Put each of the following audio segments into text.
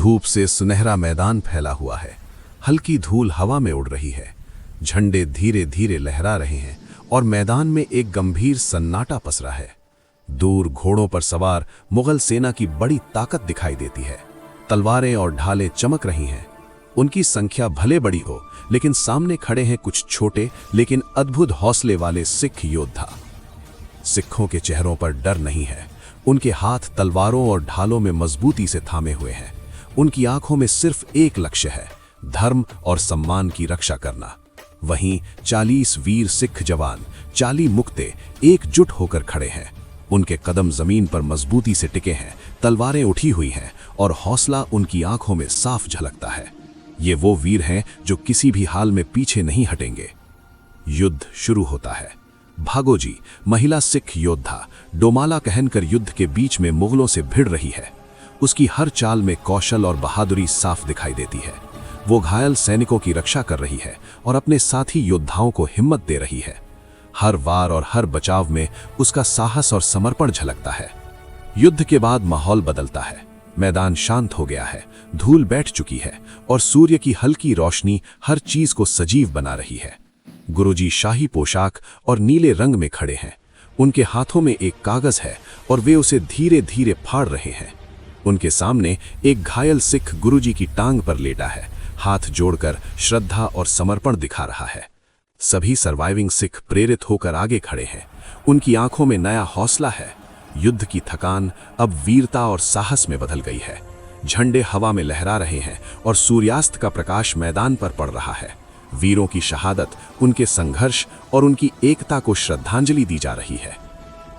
धूप से सुनहरा मैदान फैला हुआ है। हल्की धूल हवा में उड़ रही है। झंडे धीरे धीरे लहरा रहे हैं और मैदान में एक गंभीर सन्नाटा पसरा है। दूर घोड़ों पर सवार मुगल सेना की बड़ी ताकत दिखाई देती है। तलवारें और ढालें चमक रही हैं। उनकी संख्या भले बड़ी हो, लेकिन सामने खड़े हैं कुछ छोटे लेकिन अद्भुत हौसले वाले सिख योद्धा। सिखों के चेहरों पर डर नहीं है। उनके हाथ तलवारों और ढालों में मजबूती से थामे हुए हैं। उनकी आंखों में सिर्फ एक लक्ष्य है, धर्म और सम्मान की रक्षा करना। वहीं 40 वीर सिख जवान, 40 मुक्ते एकजुट होकर खड़े हैं। उनके कदम जमीन पर मजबूती से टिके हैं, तलवारें उठी हुई हैं और हौसला उनकी आंखों में साफ झलकता है। ये वो वीर हैं जो किसी भी हाल में पीछे नहीं हटेंगे। युद्ध शुरू होता है। भागो जी, महिला सिख योद्धा डोमाला कहनकर युद्ध के बीच में मुगलों से भिड़ रही है। उसकी हर चाल में कौशल और बहादुरी साफ दिखाई देती है। वो घायल सैनिकों की रक्षा कर रही है और अपने साथी योद्धाओं को हिम्मत दे रही है। हर वार और हर बचाव में उसका साहस और समर्पण झलकता है। युद्ध के बाद माहौल बदलता है। मैदान शांत हो गया है, धूल बैठ चुकी है और सूर्य की हल्की रोशनी हर चीज को सजीव बना रही है। गुरुजी शाही पोशाक और नीले रंग में खड़े हैं। उनके हाथों में एक कागज है और वे उसे धीरे धीरे फाड़ रहे हैं। उनके सामने एक घायल सिख गुरुजी की टांग पर लेटा है, हाथ जोड़कर श्रद्धा और समर्पण दिखा रहा है। सभी सर्वाइविंग सिख प्रेरित होकर आगे खड़े हैं। उनकी आंखों में नया हौसला है। युद्ध की थकान अब वीरता और साहस में बदल गई है। झंडे हवा में लहरा रहे हैं और सूर्यास्त का प्रकाश मैदान पर पड़ रहा है। वीरों की शहादत, उनके संघर्ष और उनकी एकता को श्रद्धांजलि दी जा रही है।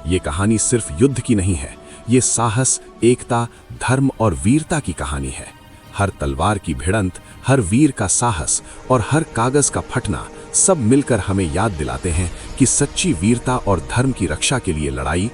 ये कहानी सिर्फ युद्ध की नहीं है, ये साहस, एकता, धर्म और वीरता की कहानी है। हर तलवार की भिड़ंत, हर वीर का साहस और हर कागज का फटना सब मिलकर हमें याद दिलाते हैं कि सच्ची वीरता और धर्म की रक्षा के लिए लड़ाई